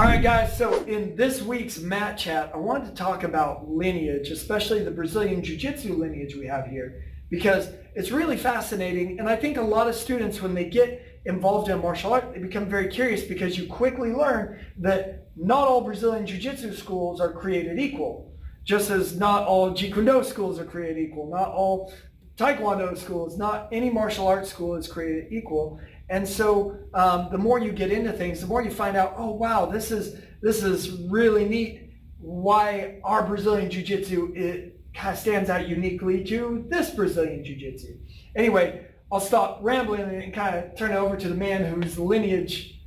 All right, guys, so in this week's Mat Chat, I wanted to talk about lineage, especially the Brazilian Jiu Jitsu lineage we have here, because it's really fascinating. And I think a lot of students, when they get involved in martial art, they become very curious because you quickly learn that not all Brazilian Jiu Jitsu schools are created equal, just as not all Jeet Kune Do schools are created equal, not all Taekwondo schools, not any martial arts school is created equal. And so the more you get into things, the more you find out, oh wow, this is really neat. Why our Brazilian Jiu-Jitsu, it kind of stands out uniquely to this Brazilian Jiu-Jitsu. Anyway, I'll stop rambling and kind of turn it over to the man whose lineage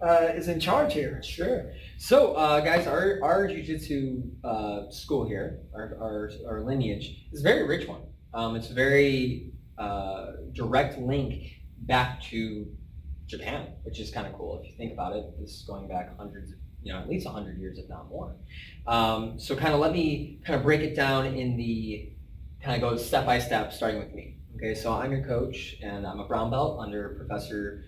is in charge here. Sure. So guys, our Jiu-Jitsu school here, our lineage, is a very rich one. It's a very direct link back to Japan, which is kind of cool if you think about it. This is going back hundreds of, at least 100 years, if not more. So kind of let me kind of break it down in the, kind of go step by step, starting with me. Okay, so I'm your coach, and I'm a brown belt under Professor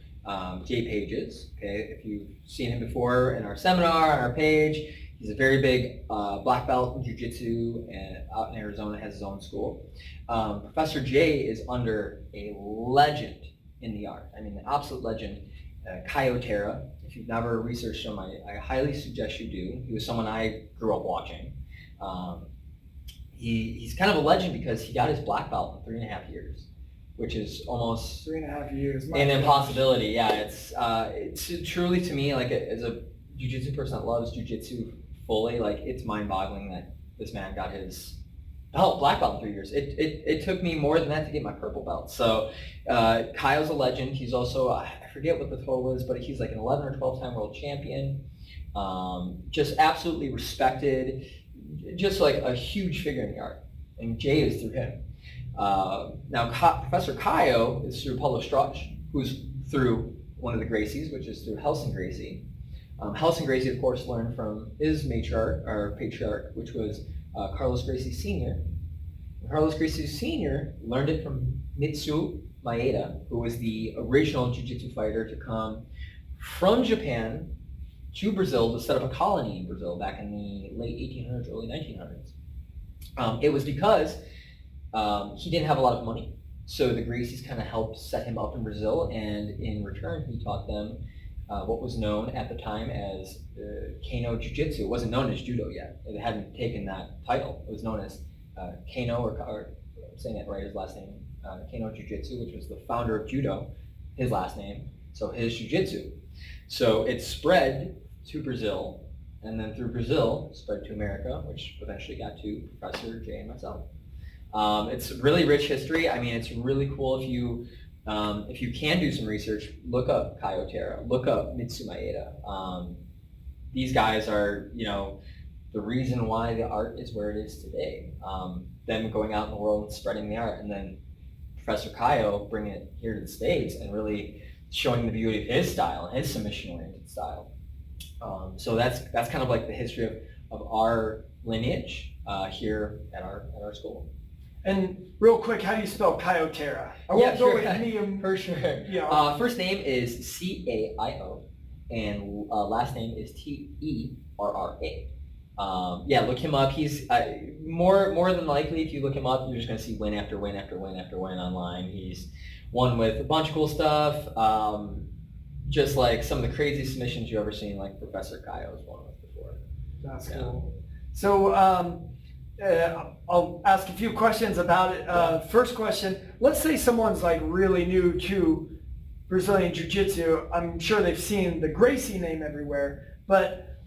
Jay Pages. Okay, if you've seen him before in our seminar, on our page, he's a very big black belt in Jiu-Jitsu, and out in Arizona has his own school. Professor Jay is under a legend in the art. I mean, the absolute legend, Caio Terra. If you've never researched him, I highly suggest you do. He was someone I grew up watching. He's kind of a legend because he got his black belt in 3.5 years, which is almost 3.5 years. An impossibility. Yeah, it's truly, to me, like as a jiu-jitsu person that loves jiu-jitsu fully, like it's mind-boggling that this man got his black belt in 3 years. It took me more than that to get my purple belt. So Kaio's a legend. He's also, I forget what the total is, but he's like an 11 or 12-time world champion. Just absolutely respected, just like a huge figure in the art. And Jay is through him. Now Professor Caio is through Paulo Strauch, who's through one of the Gracies, which is through Helsing Gracie. Helsing Gracie, of course, learned from his matriarch, or patriarch, which was Carlos Gracie Sr. And Carlos Gracie Sr. learned it from Mitsu Maeda, who was the original jiu-jitsu fighter to come from Japan to Brazil to set up a colony in Brazil back in the late 1800s, early 1900s. It was because he didn't have a lot of money. So the Gracies kind of helped set him up in Brazil, and in return he taught them what was known at the time as Kano Jiu-Jitsu. It wasn't known as Judo yet. It hadn't taken that title. It was known as Kano, or I'm saying it right, his last name, Kano Jiu-Jitsu, which was the founder of Judo, his last name, so his Jiu-Jitsu. So it spread to Brazil, and then through Brazil, spread to America, which eventually got to Professor Jay and myself. It's really rich history. I mean, it's really cool if you can do some research, look up Caio Terra, look up Mitsu Maeda. These guys are, the reason why the art is where it is today. Them going out in the world and spreading the art, and then Professor Caio bringing it here to the States and really showing the beauty of his style and his submission-oriented style. So that's kind of like the history of our lineage here at our school. And real quick, how do you spell Caio Terra? I won't go with me. For sure. Yeah. First name is Caio, and last name is Terra. Look him up. He's more than likely, if you look him up, you're just going to see win after win after win after win online. He's won with a bunch of cool stuff, just like some of the crazy submissions you've ever seen, like Professor Caio has won with before. That's cool. So I'll ask a few questions about it. First question, let's say someone's like really new to Brazilian Jiu-Jitsu. I'm sure they've seen the Gracie name everywhere, but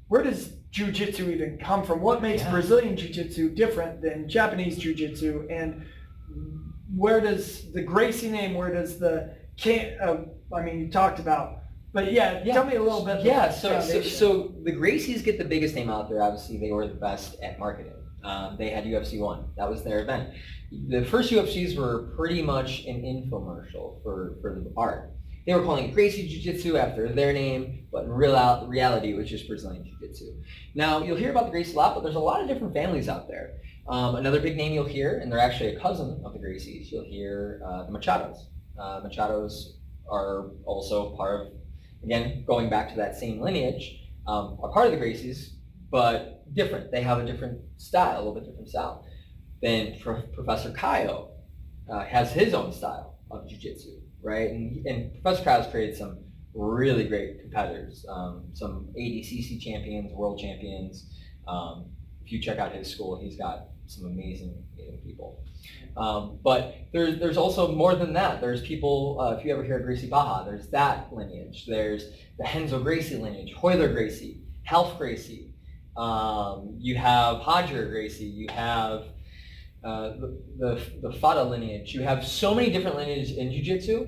where does Jiu-Jitsu even come from? What makes Brazilian Jiu-Jitsu different than Japanese Jiu-Jitsu? And where does the Gracie name, where does the, you talked about, but tell me a little bit. So the Gracies get the biggest name out there. Obviously, they were the best at marketing. They had UFC 1. That was their event. The first UFCs were pretty much an infomercial for the art. They were calling it Gracie Jiu-Jitsu after their name, but in reality, it was just Brazilian Jiu-Jitsu. Now, you'll hear about the Gracies a lot, but there's a lot of different families out there. Another big name you'll hear, and they're actually a cousin of the Gracies, you'll hear the Machados. Machados are also part of again, going back to that same lineage, are part of the Gracies, but different. They have a different style, a little bit different style. Then Professor Kaio has his own style of jiu-jitsu, right? And Professor Kaio's created some really great competitors, some ADCC champions, world champions. If you check out his school, he's got some amazing people. But there's also more than that. There's people, if you ever hear Gracie Baja, there's that lineage. There's the Henzo Gracie lineage, Hoyler Gracie, Half Gracie. You have Hajar Gracie. You have the Fada lineage. You have so many different lineages in jiu-jitsu.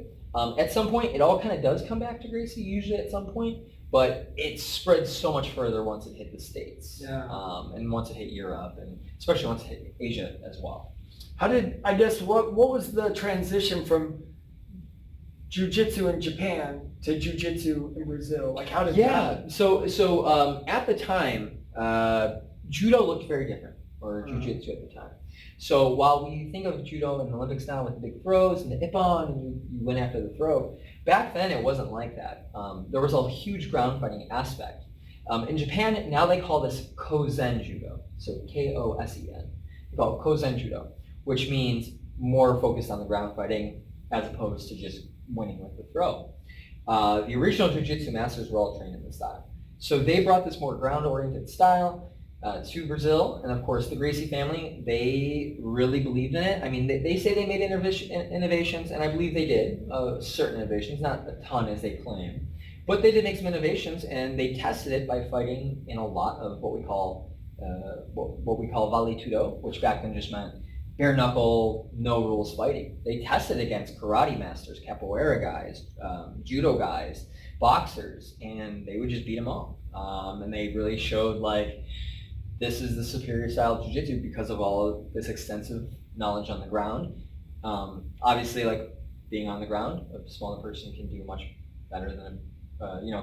At some point, it all kind of does come back to Gracie, usually at some point, but it spreads so much further once it hit the States, and once it hit Europe, and especially once it hit Asia as well. What was the transition from jiu-jitsu in Japan to jiu-jitsu in Brazil? Like, how did that? So at the time, judo looked very different, or jiu-jitsu at the time. So while we think of judo in the Olympics now with the big throws and the ippon, and you win after the throw, back then it wasn't like that. There was a huge ground fighting aspect. In Japan, now they call this Kosen judo, so Kosen. They call it Kosen judo, which means more focused on the ground fighting as opposed to just winning with the throw. The original jiu-jitsu masters were all trained in this style. So they brought this more ground-oriented style to Brazil, and of course the Gracie family, they really believed in it. I mean, they say they made innovations, and I believe they did, certain innovations, not a ton as they claim. But they did make some innovations, and they tested it by fighting in a lot of what we call vale tudo, which back then just meant bare knuckle, no rules fighting. They tested against karate masters, capoeira guys, judo guys, boxers, and they would just beat them all. And they really showed like, this is the superior style of jiu-jitsu because of all of this extensive knowledge on the ground. Obviously, like being on the ground, a smaller person can do much better than,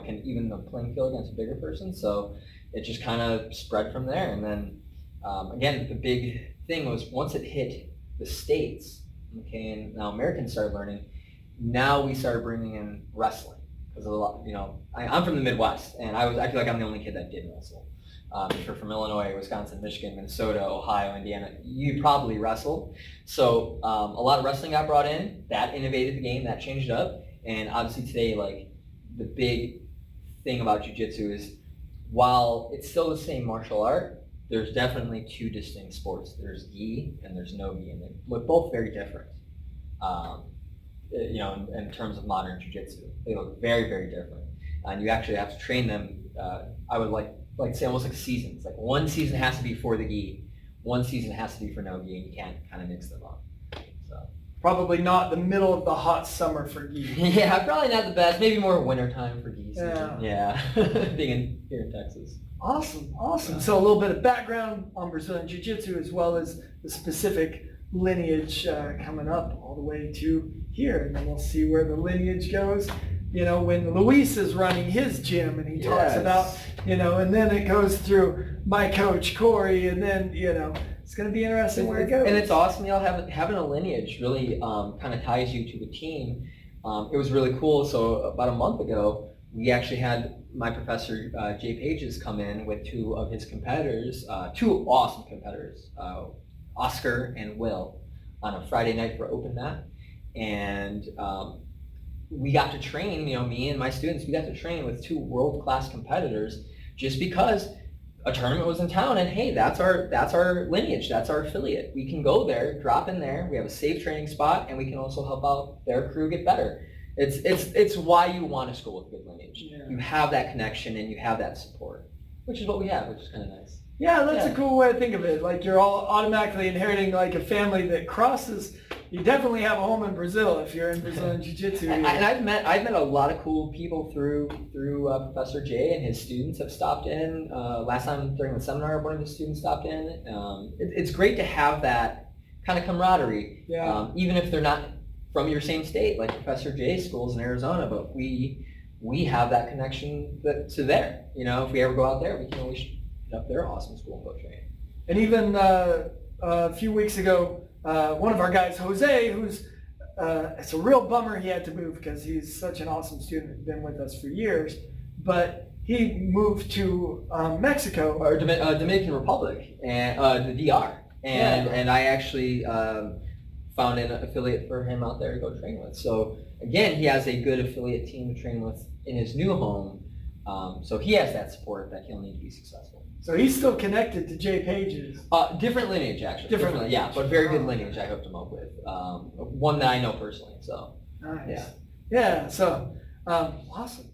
can even the playing field against a bigger person. So it just kind of spread from there. And then, again, the big thing was once it hit the States, okay, and now Americans started learning, now we started bringing in wrestling. Because a lot, I'm from the Midwest, and I feel like I'm the only kid that did wrestle. If you're from Illinois, Wisconsin, Michigan, Minnesota, Ohio, Indiana, you probably wrestled. So a lot of wrestling got brought in. That innovated the game. That changed it up. And obviously today, like the big thing about jiu-jitsu is while it's still the same martial art, there's definitely two distinct sports. There's gi and there's no gi, and they look both very different. In terms of modern jiu-jitsu, they look very, very different. And you actually have to train them. I would like say almost like seasons. Like one season has to be for the gi, one season has to be for no gi, and you can't kind of mix them up. So probably not the middle of the hot summer for gi. Yeah, probably not the best. Maybe more winter time for gi season. Yeah. Being here in Texas. Awesome. So a little bit of background on Brazilian Jiu-Jitsu as well as the specific lineage coming up all the way to here, and then we'll see where the lineage goes. When Luis is running his gym and he talks about, and then it goes through my coach, Corey, and then, it's going to be interesting where it goes. And it's awesome, having a lineage really kind of ties you to the team. It was really cool. So about a month ago, we actually had my professor, Jay Pages, come in with two of his competitors, two awesome competitors, Oscar and Will, on a Friday night for open mat. And we got to train, me and my students, we got to train with two world-class competitors just because a tournament was in town, and hey, that's our lineage, that's our affiliate. We can go there, drop in there, we have a safe training spot, and we can also help out their crew get better. It's why you want a school with good lineage. Yeah. You have that connection and you have that support, which is what we have, which is kind of nice. Yeah, that's a cool way to think of it. Like you're all automatically inheriting like a family that crosses. You definitely have a home in Brazil if you're in Brazilian Jiu-Jitsu. And I've met a lot of cool people through Professor Jay, and his students have stopped in. Last time during the seminar, one of his students stopped in. It's great to have that kind of camaraderie, even if they're not from your same state, like Professor Jay's schools in Arizona, but we have that connection to there. If we ever go out there, we can always hit up their awesome school and go train. And even a few weeks ago, one of our guys, Jose, who's it's a real bummer he had to move because he's such an awesome student, been with us for years. But he moved to Mexico. Or Dominican Republic and the DR. And I actually found an affiliate for him out there to go train with. So again, he has a good affiliate team to train with in his new home. So he has that support that he'll need to be successful. So he's still connected to Jay Page's. Different lineage, actually. Different lineage. Yeah, but very good lineage I hooked him up with. One that I know personally. So Nice. yeah. Yeah. So awesome.